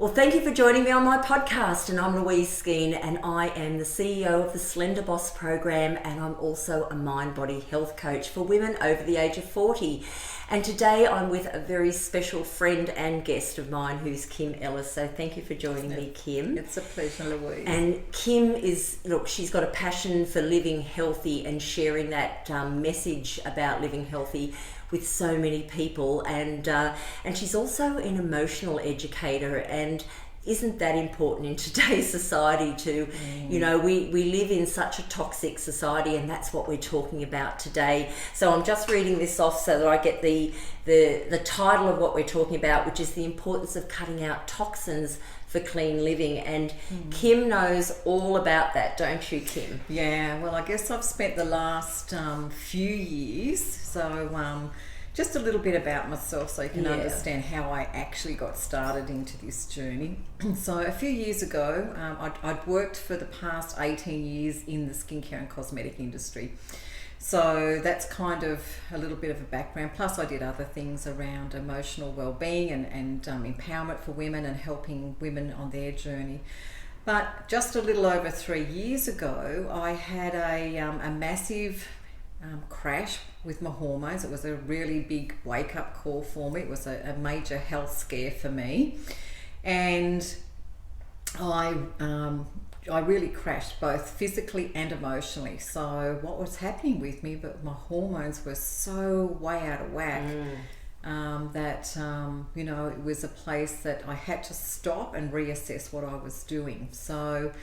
Well, thank you for joining me on my podcast, and I'm Louise Skeen, and I am the CEO of the Slender Boss program, and I'm also a mind-body health coach for women over the age of 40. And today I'm with a very special friend and guest of mine who's Kim Ellis. So thank you for joining me, Kim. It's a pleasure, Louise. And Kim is, look, she's got a passion for living healthy and sharing that message about living healthy with so many people, and she's also an emotional educator, and isn't that important in today's society too? You know, we live in such a toxic society, and that's what we're talking about today. So I'm just reading this off so that I get the title of what we're talking about, which is the importance of cutting out toxins for clean living. And Kim knows all about that, don't you, Kim? Yeah, well, I guess I've spent the last few years, so just a little bit about myself so you can understand how I actually got started into this journey. So a few years ago, I'd worked for the past 18 years in the skincare and cosmetic industry. So that's kind of a little bit of a background. Plus I did other things around emotional well-being and empowerment for women and helping women on their journey. But just a little over 3 years ago, I had a massive crash with my hormones. It was a really big wake-up call for me. It was a major health scare for me, and I really crashed both physically and emotionally. So what was happening with me, but my hormones were so way out of whack that you know, it was a place that I had to stop and reassess what I was doing. So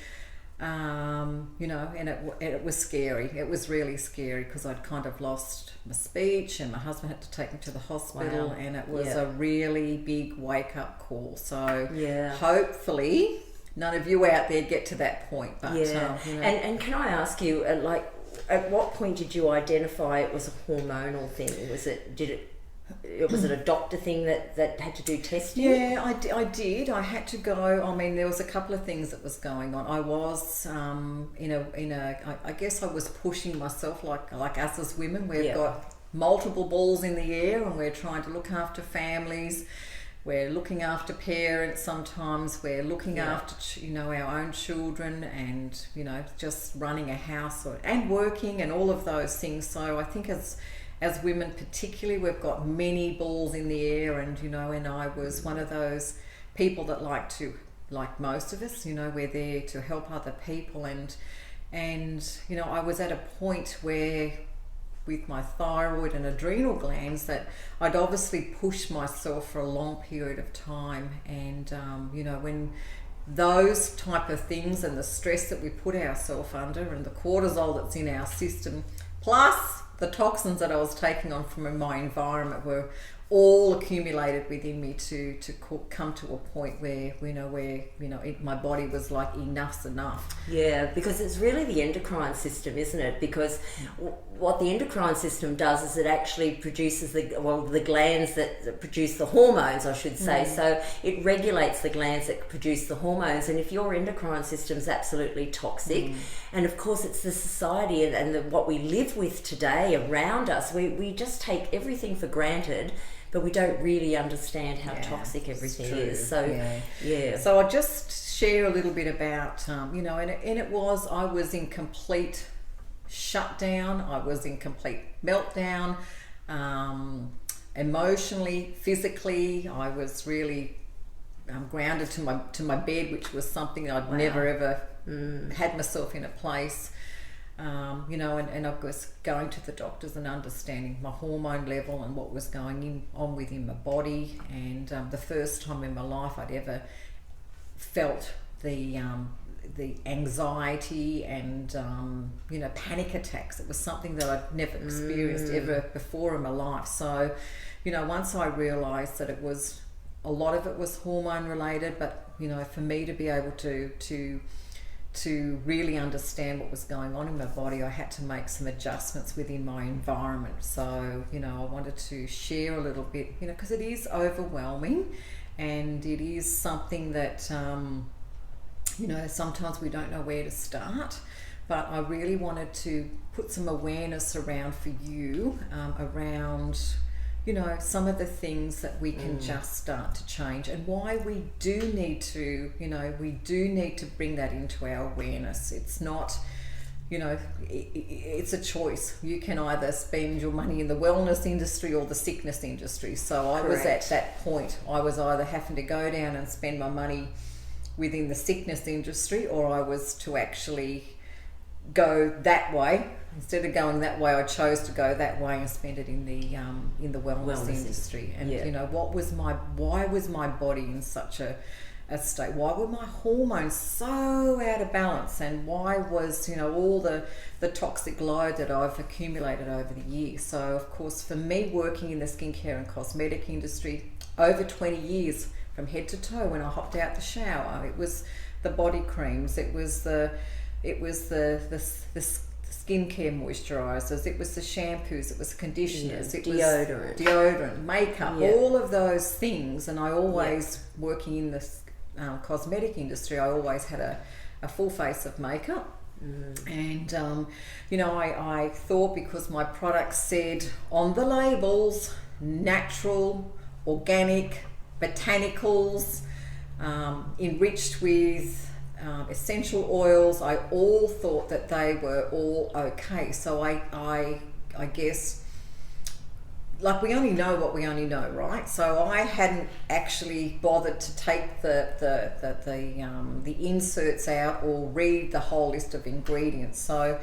you know, and it was scary. It was really scary because I'd kind of lost my speech, and my husband had to take me to the hospital. Wow. And it was a really big wake-up call. So hopefully none of you out there get to that point. But you know. And can I ask you, like, at what point did you identify it was a hormonal thing? Was it a doctor thing that had to do testing? Yeah, I did. I had to go. I mean, there was a couple of things that was going on. I was I guess I was pushing myself like us as women. We've got multiple balls in the air, and we're trying to look after families. We're looking after parents. Sometimes we're looking after our own children, and just running a house and working and all of those things. So I think as women particularly, we've got many balls in the air, and I was one of those people that like most of us, we're there to help other people, and I was at a point where with my thyroid and adrenal glands that I'd obviously pushed myself for a long period of time, and when those type of things and the stress that we put ourselves under and the cortisol that's in our system, plus the toxins that I was taking on from my environment, were all accumulated within me to come to a point where my body was like, enough's enough. Yeah, because it's really the endocrine system, isn't it? Because what the endocrine system does is it actually produces the glands that produce the hormones, I should say. So it regulates the glands that produce the hormones, and if your endocrine system is absolutely toxic, and of course it's the society and what we live with today around us, we just take everything for granted, but we don't really understand how toxic everything is. So So I'll just share a little bit about I was in complete shutdown. I was in complete meltdown, emotionally, physically. I was really grounded to my bed, which was something I'd never ever had myself in a place. And I was going to the doctors and understanding my hormone level and what was going on within my body. And the first time in my life I'd ever felt the anxiety and panic attacks. It was something that I'd never experienced ever before in my life. So once I realized that a lot of it was hormone related, but for me to be able to really understand what was going on in my body, I had to make some adjustments within my environment. So I wanted to share a little bit, because it is overwhelming, and it is something that sometimes we don't know where to start. But I really wanted to put some awareness around for you around some of the things that we can just start to change, and why we do need to, bring that into our awareness. It's not, it's a choice. You can either spend your money in the wellness industry or the sickness industry. So I was at that point. I was either having to go down and spend my money within the sickness industry, or I was to actually go that way. Instead of going that way, I chose to go that way and spend it in the wellness industry. And why was my body in such a state? Why were my hormones so out of balance? And why was all the toxic load that I've accumulated over the years? So of course, for me, working in the skincare and cosmetic industry over 20 years, from head to toe, when I hopped out the shower, it was the body creams, it was the skincare moisturizers, it was the shampoos, it was the conditioners, it was deodorant, makeup, all of those things. And I always, working in the cosmetic industry, I always had a full face of makeup. And I thought, because my products said on the labels natural, organic, botanicals, enriched with essential oils, I all thought that they were all okay. So I guess, like, we only know what we only know, right? So I hadn't actually bothered to take the inserts out or read the whole list of ingredients. So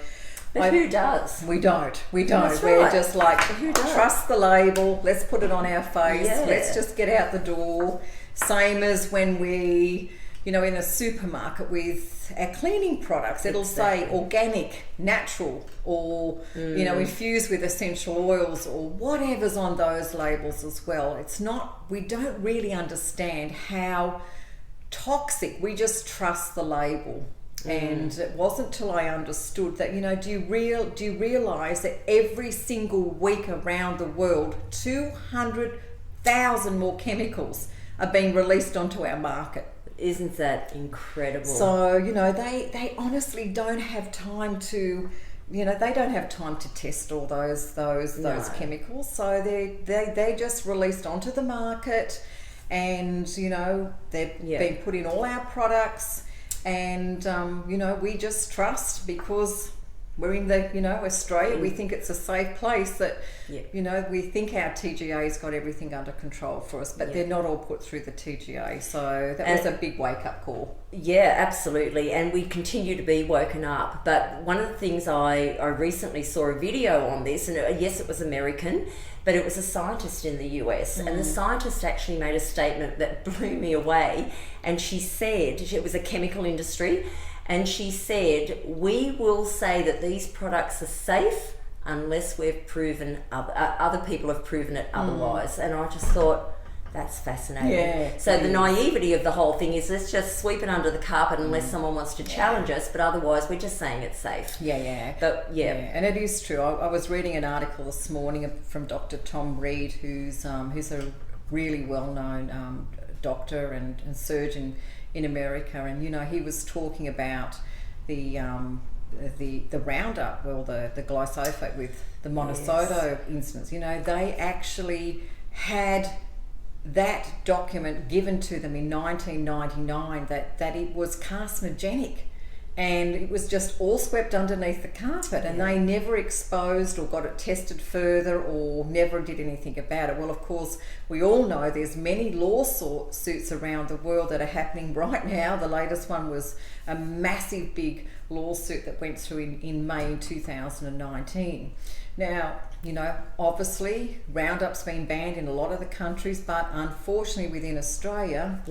But who does? We don't. That's We're right. just like, Who does? trust the label, let's put it on our face, Yeah. let's just get out the door. Same as when we, in a supermarket with our cleaning products, it'll say Exactly. organic, natural, or, infused with essential oils, or whatever's on those labels as well. It's not, we don't really understand how toxic, we just trust the label. And it wasn't till I understood that, do you realize that every single week around the world, 200,000 more chemicals are being released onto our market? Isn't that incredible? So, they honestly don't have time to, they don't have time to test all those chemicals. So they're just released onto the market, and, they've been put in all our products. And we just trust, because we're in Australia. We think it's a safe place, that we think our TGA's got everything under control for us, but they're not all put through the TGA. So that was a big wake-up call. Yeah, absolutely. And we continue to be woken up. But one of the things, I recently saw a video on this, and yes, it was American, but it was a scientist in the US. And the scientist actually made a statement that blew me away. And she said, it was a chemical industry, and she said, we will say that these products are safe unless we've proven, other people have proven it otherwise. And I just thought, that's fascinating. Yeah, so the naivety of the whole thing is, let's just sweep it under the carpet unless someone wants to challenge us, but otherwise we're just saying it's safe. But and it is true. I was reading an article this morning from Dr. Tom Reed, who's a really well-known doctor and surgeon in America, and he was talking about the Roundup, well, the glyphosate with the Monsanto instance. They actually had that document given to them in 1999 that it was carcinogenic, and it was just all swept underneath the carpet, and they never exposed or got it tested further, or never did anything about it. Well, of course, we all know there's many lawsuits around the world that are happening right now. The latest one was a massive big lawsuit that went through in May 2019. Now, obviously Roundup's been banned in a lot of the countries, but unfortunately within Australia,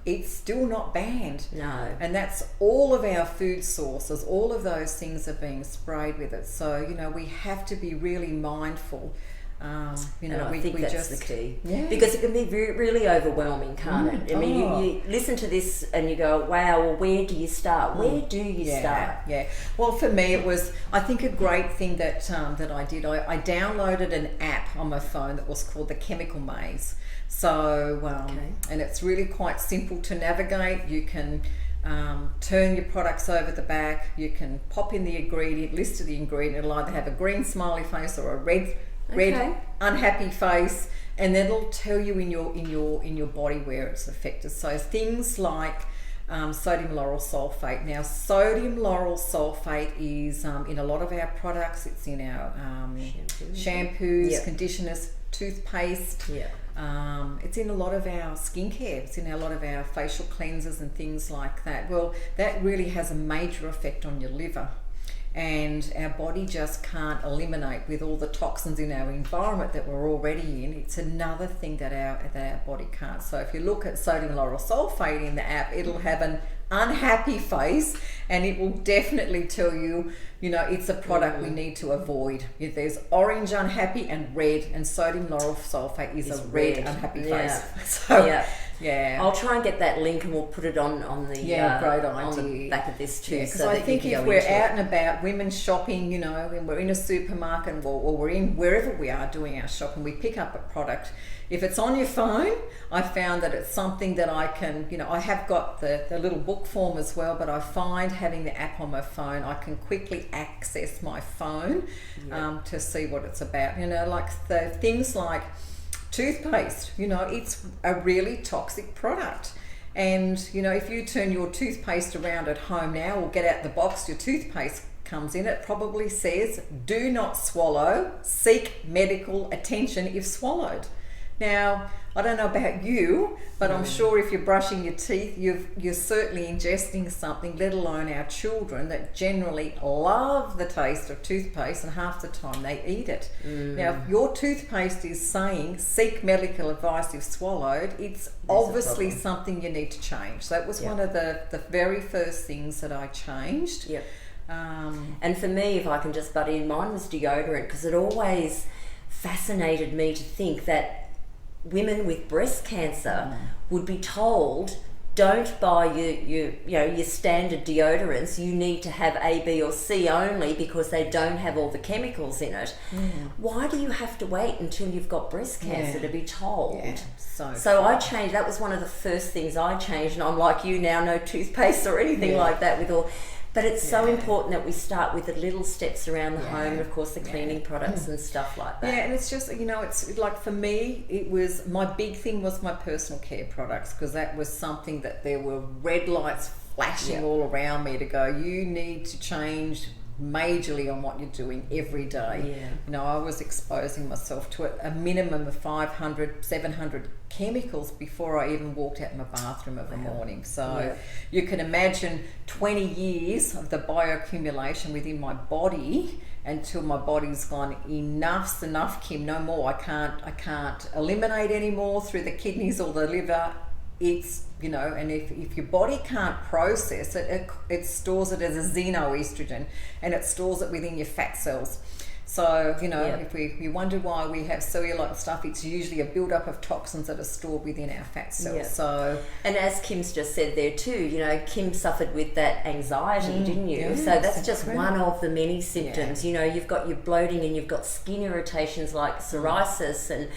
it's still not banned. No. And that's all of our food sources, all of those things are being sprayed with it. So, we have to be really mindful. And I think that's just, the key. Yeah. Because it can be really overwhelming, can't it? I mean, you listen to this and you go, wow, well, where do you start? Where do you start? Yeah. Well, for me, it was, I think, a great thing that I did. I downloaded an app on my phone that was called the Chemical Maze. So, and it's really quite simple to navigate. You can turn your products over the back. You can pop in the list of the ingredient. It'll either have a green smiley face or a red red, unhappy face, and then it'll tell you in your body where it's affected. So things like sodium lauryl sulfate. Now, sodium lauryl sulfate is in a lot of our products. It's in our shampoos, conditioners, toothpaste. It's in a lot of our skincare. It's in a lot of our facial cleansers and things like that. Well, that really has a major effect on your liver. And our body just can't eliminate with all the toxins in our environment that we're already in. It's another thing that our body can't. So if you look at sodium lauryl sulfate in the app, it'll have an unhappy face, and it will definitely tell you, it's a product we need to avoid. If there's orange unhappy and red, and sodium lauryl sulfate is a red unhappy face. So I'll try and get that link, and we'll put it on the great idea. on the back of this too. Because I think if we're out and about, women shopping, and we're in a supermarket or we're in wherever we are doing our shopping, we pick up a product. If it's on your phone, I found that it's something that I can, I have got the little book form as well, but I find having the app on my phone, I can quickly access my phone to see what it's about. Like the things like toothpaste, it's a really toxic product. And, if you turn your toothpaste around at home now, or get out the box, your toothpaste comes in, it probably says, do not swallow, seek medical attention if swallowed. Now, I don't know about you, but I'm sure if you're brushing your teeth, you're certainly ingesting something, let alone our children that generally love the taste of toothpaste, and half the time they eat it. Now, if your toothpaste is saying seek medical advice if swallowed, it's obviously something you need to change. So that was one of the very first things that I changed. And for me, if I can just butt in, mine was deodorant, because it always fascinated me to think that women with breast cancer would be told, don't buy your standard deodorants, you need to have A, B or C only because they don't have all the chemicals in it. Why do you have to wait until you've got breast cancer to be told? So I changed. That was one of the first things I changed, and I'm like you now, no toothpaste or anything like that with all. But it's so important that we start with the little steps around the home, and of course the cleaning products and stuff like that. And it's just, it's like, for me, it was, my big thing was my personal care products, because that was something that there were red lights flashing all around me to go, you need to change majorly on what you're doing every day. I was exposing myself to a minimum of 500, 700 chemicals before I even walked out in my bathroom of a morning. So you can imagine 20 years of the bioaccumulation within my body until my body's gone, enough's enough, Kim, no more. I can't eliminate anymore through the kidneys or the liver. It's, and if your body can't process it, it stores it as a xenoestrogen, and it stores it within your fat cells. So, if we wonder why we have cellulite and stuff, it's usually a build-up of toxins that are stored within our fat cells. So, and as Kim's just said there too, Kim suffered with that anxiety, didn't you? So that's just one of the many symptoms. You've got your bloating, and you've got skin irritations like psoriasis, and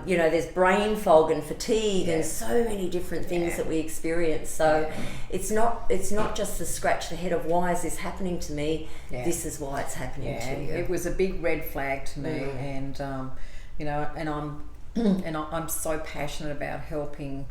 there's brain fog and fatigue, and so many different things that we experience. So it's not just to scratch the head of why is this happening to me. This is why it's happening to you. It was a big red flag to me, and I'm so passionate about helping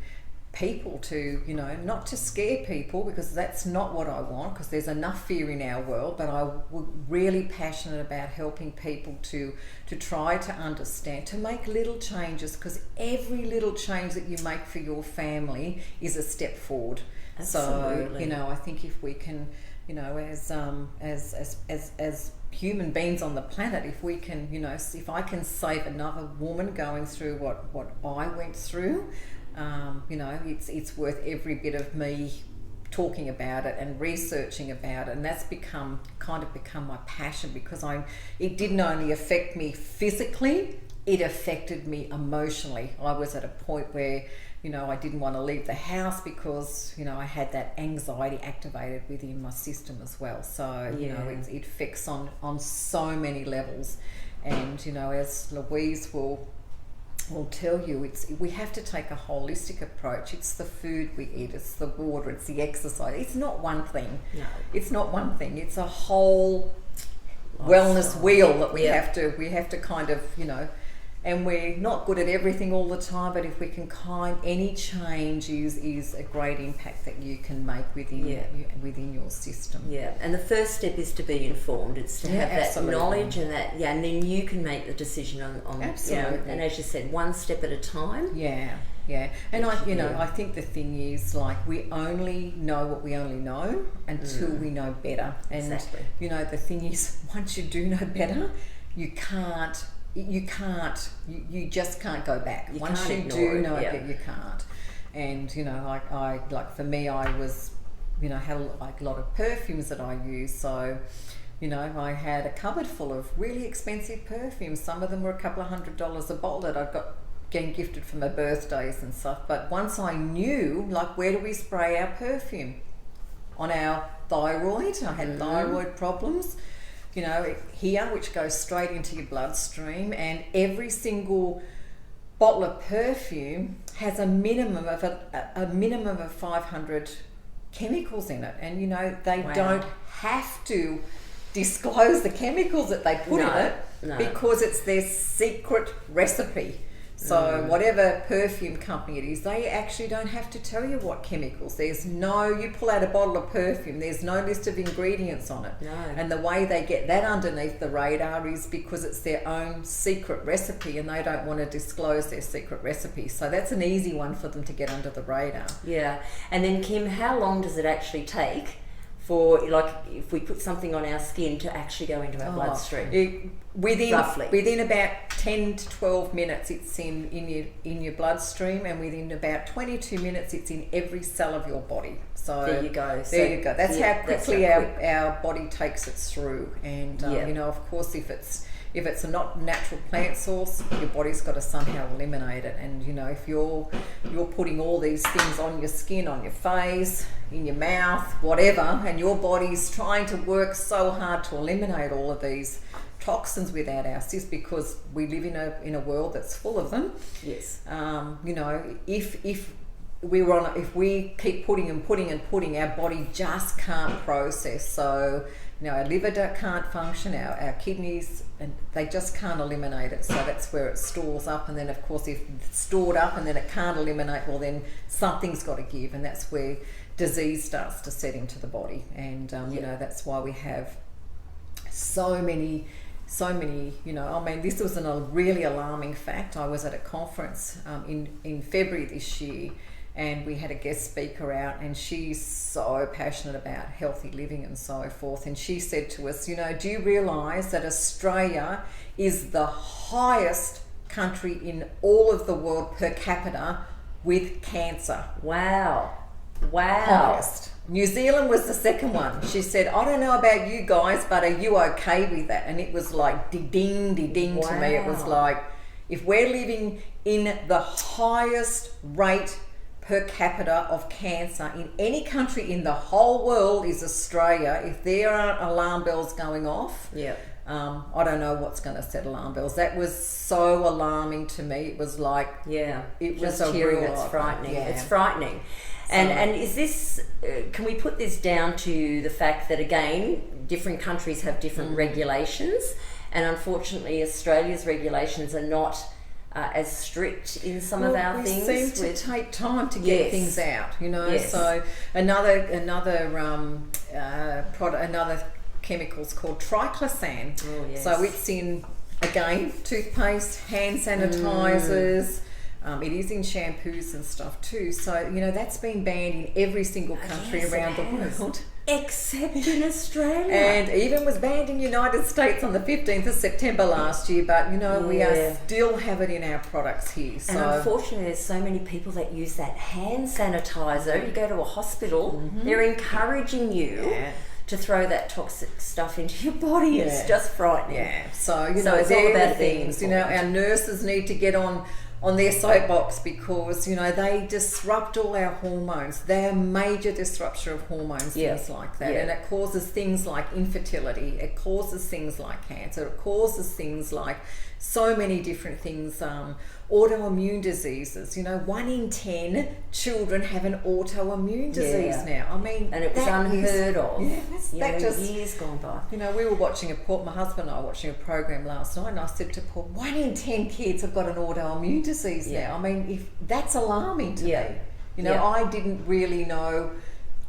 people to, not to scare people, because that's not what I want, because there's enough fear in our world, but I'm really passionate about helping people to try to understand, to make little changes, because every little change that you make for your family is a step forward. Absolutely. So, I think if we can, as human beings on the planet, if we can, if I can save another woman going through what I went through, it's worth every bit of me talking about it and researching about it. And that's become my passion, because it didn't only affect me physically, it affected me emotionally. I was at a point where I didn't want to leave the house because, I had that anxiety activated within my system as well. So, it affects on so many levels. And, as Louise will tell you, we have to take a holistic approach. It's the food we eat, it's the water, it's the exercise. It's not one thing. No. It's not one thing. It's a whole wellness wheel that we have to kind of, you know, and we're not good at everything all the time, but if we can any change is a great impact that you can make within your system. Yeah, and the first step is to be informed. It's to have that knowledge and that, and then you can make the decision on absolutely. You know, and as you said, one step at a time. Yeah. And I think the thing is, like, we only know what we only know until we know better. And exactly. You know, the thing is, once you do know better, you just can't go back. Once you do know it, you can't. And you know, I like for me, I was, you know, had like a lot of perfumes that I use. So, you know, I had a cupboard full of really expensive perfumes. Some of them were a couple of $100s a bottle that I'd got getting gifted for my birthdays and stuff. But once I knew, like, where do we spray our perfume? On our thyroid. I had thyroid problems. You know, here, which goes straight into your bloodstream, and every single bottle of perfume has a minimum of 500 chemicals in it, and you know they don't have to disclose the chemicals that they put in it because it's their secret recipe. So whatever perfume company it is, they actually don't have to tell you what chemicals. You pull out a bottle of perfume, there's no list of ingredients on it. No. And the way they get that underneath the radar is because it's their own secret recipe and they don't want to disclose their secret recipe. So that's an easy one for them to get under the radar. Yeah. And then Kim, how long does it actually take for, like, if we put something on our skin to actually go into our bloodstream? Within about 10 to 12 minutes it's in your bloodstream, and within about 22 minutes it's in every cell of your body. So there you go. That's how quickly our body takes it through. And you know, of course, if it's a not natural plant source, your body's got to somehow eliminate it. And you know, if you're putting all these things on your skin, on your face, in your mouth, whatever, and your body's trying to work so hard to eliminate all of these toxins without our system, because we live in a world that's full of them. Yes. You know, if we keep putting, our body just can't process. So, you know, our liver can't function, our kidneys, and they just can't eliminate it. So that's where it stores up, and then of course if it's stored up and then it can't eliminate, well then something's got to give, and that's where disease starts to set into the body. And you know, that's why we have so many, you know, I mean, this was a really alarming fact. I was at a conference in February this year, and we had a guest speaker out, and she's so passionate about healthy living and so forth. And she said to us, you know, do you realise that Australia is the highest country in all of the world per capita with cancer? Wow. Highest. New Zealand was the second one. She said, I don't know about you guys, but are you okay with that? And it was like ding to me. It was like, if we're living in the highest rate per capita of cancer in any country in the whole world is Australia, if there aren't alarm bells going off, I don't know what's going to set alarm bells. That was so alarming to me. It was like, it was a real, it's frightening. It's frightening. And is this, can we put this down to the fact that, again, different countries have different regulations, and unfortunately Australia's regulations are not as strict in some of our things. We seem to take time to get things out, you know. So another chemical's called triclosan. So it's in, again, toothpaste, hand sanitizers. It is in shampoos and stuff too. So, you know, that's been banned in every single country around the world. Except in Australia. And even was banned in the United States on the 15th of September last year. But, you know, we still have it in our products here. So. And unfortunately, there's so many people that use that hand sanitizer. You go to a hospital, they're encouraging you to throw that toxic stuff into your body. It's just frightening. So, you know, it's all about things. You know, our nurses need to get on their soapbox, because, you know, they disrupt all our hormones. They're a major disruptor of hormones, things like that. And it causes things like infertility. It causes things like cancer. It causes things like so many different things. autoimmune diseases. 1 in 10 children have an autoimmune disease now. I mean, and it was unheard of. Yeah, that just years gone by. We were watching my husband and I were watching a program last night, and I said to Paul, 1 in 10 kids have got an autoimmune disease now. I mean, if that's alarming to me. I didn't really know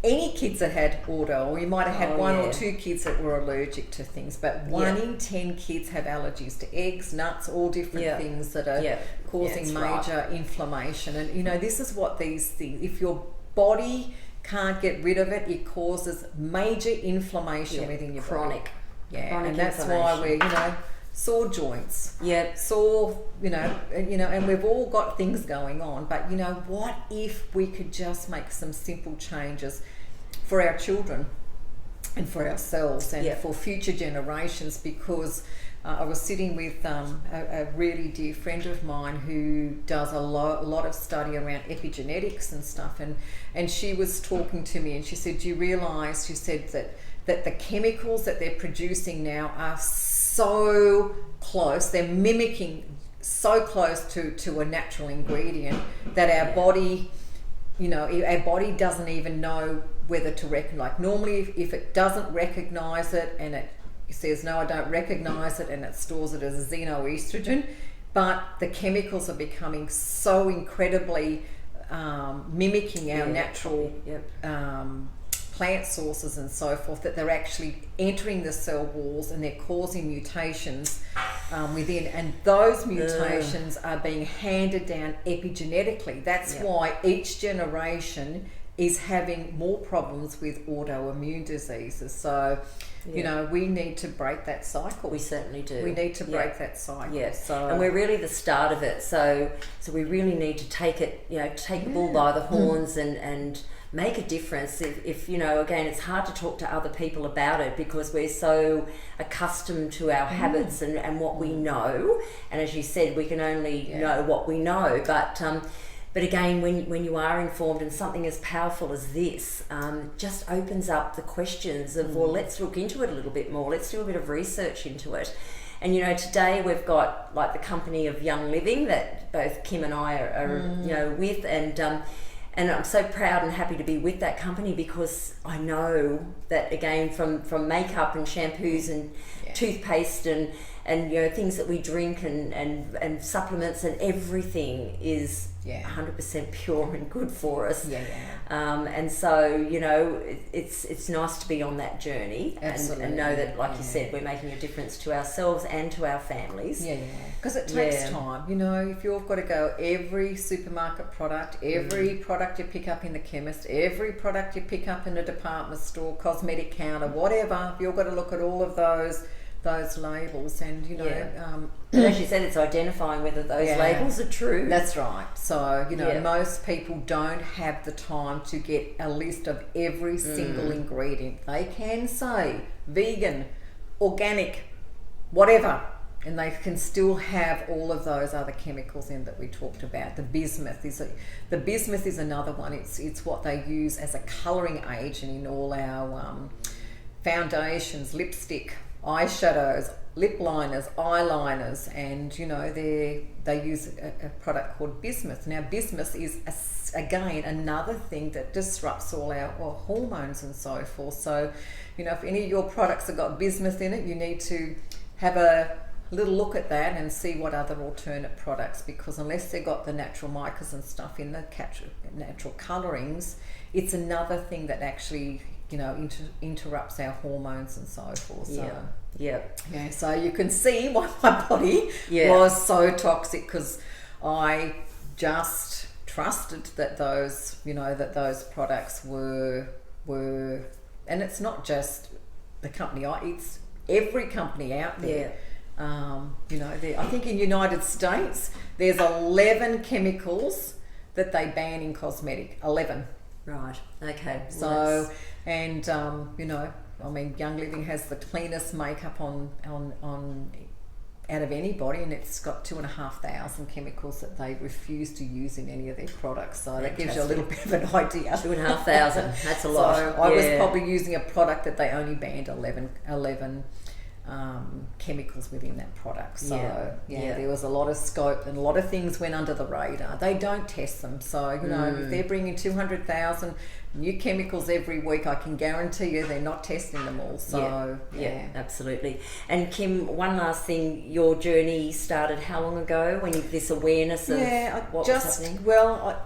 any kids that had auto, or you might have had one or two kids that were allergic to things, but 1 in 10 kids have allergies to eggs, nuts, all different things that are causing major inflammation. And this is what these things, if your body can't get rid of it, it causes major inflammation within your chronic body. And that's why we're sore joints, sore, and we've all got things going on. But what if we could just make some simple changes for our children and for ourselves and for future generations? Because I was sitting with a really dear friend of mine who does a lot of study around epigenetics and stuff, and she was talking to me, and she said, do you realise, she said that the chemicals that they're producing now are so close, they're mimicking so close to a natural ingredient that our body, our body doesn't even know whether to recognize. Like normally if it doesn't recognize it and it says, no, I don't recognize it, and it stores it as a xenoestrogen, but the chemicals are becoming so incredibly mimicking our natural plant sources and so forth, that they're actually entering the cell walls and they're causing mutations within, and those mutations are being handed down epigenetically. That's why each generation is having more problems with autoimmune diseases. So we need to break that cycle. We certainly do. We need to break that cycle. So, and we're really the start of it. So we really need to take it, take the bull by the horns and make a difference. If again, it's hard to talk to other people about it because we're so accustomed to our habits and what we know. And as you said, we can only know what we know. But again, when you are informed, and something as powerful as this just opens up the questions of, well, let's look into it a little bit more. Let's do a bit of research into it. And today we've got like the company of Young Living that both Kim and I are with, and I'm so proud and happy to be with that company, because I know that, again, from makeup and shampoos and toothpaste and things that we drink and supplements and everything is 100% pure and good for us. And so it's nice to be on that journey and know that, like you said, we're making a difference to ourselves and to our families. Because it takes time. If you've got to go every supermarket product, every product you pick up in the chemist, every product you pick up in a department store, cosmetic counter, whatever, you've got to look at all of those labels, and and as you said, it's identifying whether those labels are true. That's right. So most people don't have the time to get a list of every single ingredient. They can say vegan, organic, whatever, and they can still have all of those other chemicals in that we talked about. The bismuth is another one. It's what they use as a colouring agent in all our foundations, lipstick, eyeshadows, lip liners, eyeliners, and they use a product called bismuth. Now bismuth is again another thing that disrupts all our hormones and so forth. So if any of your products have got bismuth in it, you need to have a little look at that and see what other alternate products, because unless they've got the natural micas and stuff in the natural colourings, it's another thing that actually interrupts our hormones and so forth. So you can see why my body was so toxic, because I just trusted that those products were, and it's not just the company. It's every company out there. I think in United States there's 11 chemicals that they ban in cosmetic. 11. Right. Okay. So, and Young Living has the cleanest makeup on out of anybody, and it's got 2,500 chemicals that they refuse to use in any of their products. So that gives you a little bit of an idea. 2,500. That's a lot. So I was probably using a product that they only banned 11 chemicals within that product. So Yeah. there was a lot of scope and a lot of things went under the radar. They don't test them, so you know, if they're bringing 200,000 new chemicals every week, I can guarantee you they're not testing them all. So yeah, absolutely. And Kim, one last thing, your journey started how long ago, when this awareness of what was happening? Well,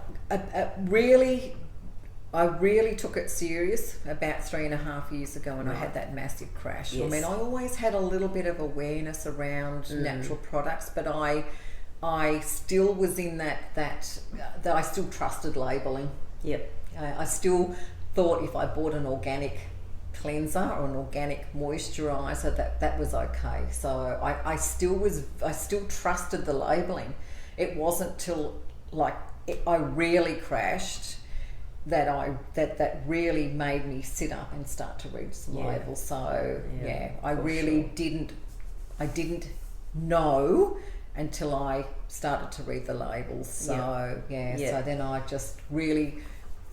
I really took it serious about 3.5 years ago when I had that massive crash. Yes. I mean, I always had a little bit of awareness around natural products, but I still was in that I still trusted labelling. Yep. I still thought if I bought an organic cleanser or an organic moisturiser that was okay. So I still trusted the labelling. It wasn't till I really crashed that really made me sit up and start to read some labels. So I really didn't know until I started to read the labels. So so then I just really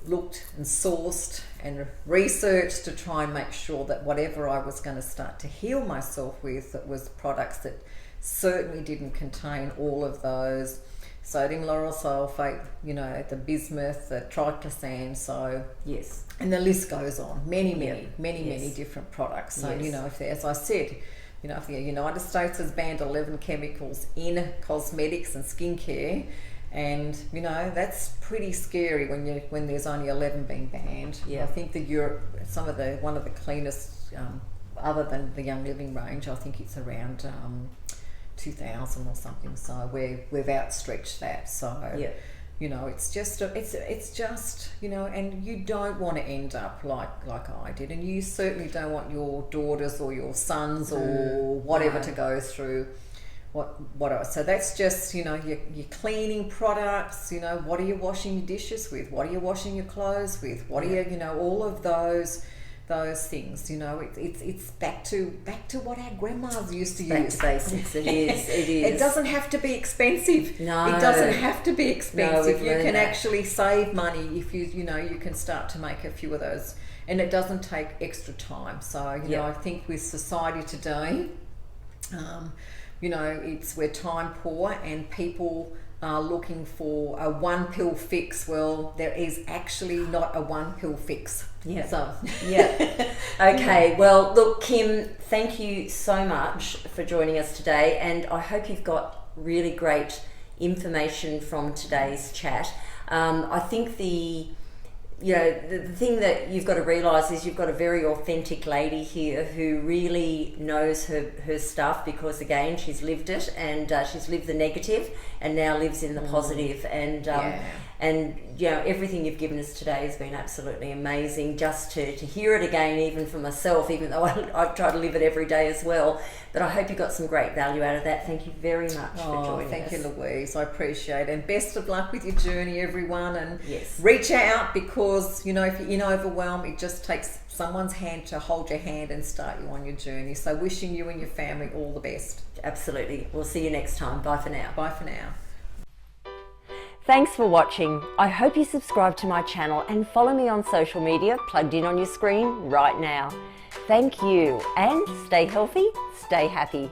looked and sourced and researched to try and make sure that whatever I was going to start to heal myself with, that was products that certainly didn't contain all of those sodium lauryl sulfate, you know, the bismuth, the triclosan, so yes, and the list goes on. Many different products. So you know, as I said, you know, if the United States has banned 11 chemicals in cosmetics and skincare, and you know, that's pretty scary when there's only 11 being banned. I think one of the cleanest, other than the Young Living range, I think it's around 2,000 or something. So we've outstretched that. So you know, it's just you know, and you don't want to end up like I did, and you certainly don't want your daughters or your sons or whatever to go through so that's just, you know, your cleaning products. You know, what are you washing your dishes with? What are you washing your clothes with? What are you know, all of those things. You know, it's back to what our grandmas used to use. Back to basics. It is. It doesn't have to be expensive. No, it doesn't have to be expensive. No, you can actually save money if you know, you can start to make a few of those, and it doesn't take extra time. So you know, I think with society today, you know, we're time poor and people are looking for a one pill fix. Well, there is actually not a one pill fix. Okay, well look, Kim, thank you so much for joining us today, and I hope you've got really great information from today's chat. I think the thing that you've got to realise is you've got a very authentic lady here who really knows her stuff, because again, she's lived it, and she's lived the negative and now lives in the positive. And you know, everything you've given us today has been absolutely amazing. Just to hear it again, even for myself, even though I try to live it every day as well. But I hope you got some great value out of that. Thank you very much for joining us. Thank you, Louise. I appreciate it. And best of luck with your journey, everyone. And reach out, because, you know, if you're in overwhelm, it just takes someone's hand to hold your hand and start you on your journey. So wishing you and your family all the best. Absolutely. We'll see you next time. Bye for now. Bye for now. Thanks for watching. I hope you subscribe to my channel and follow me on social media plugged in on your screen right now. Thank you, and stay healthy, stay happy.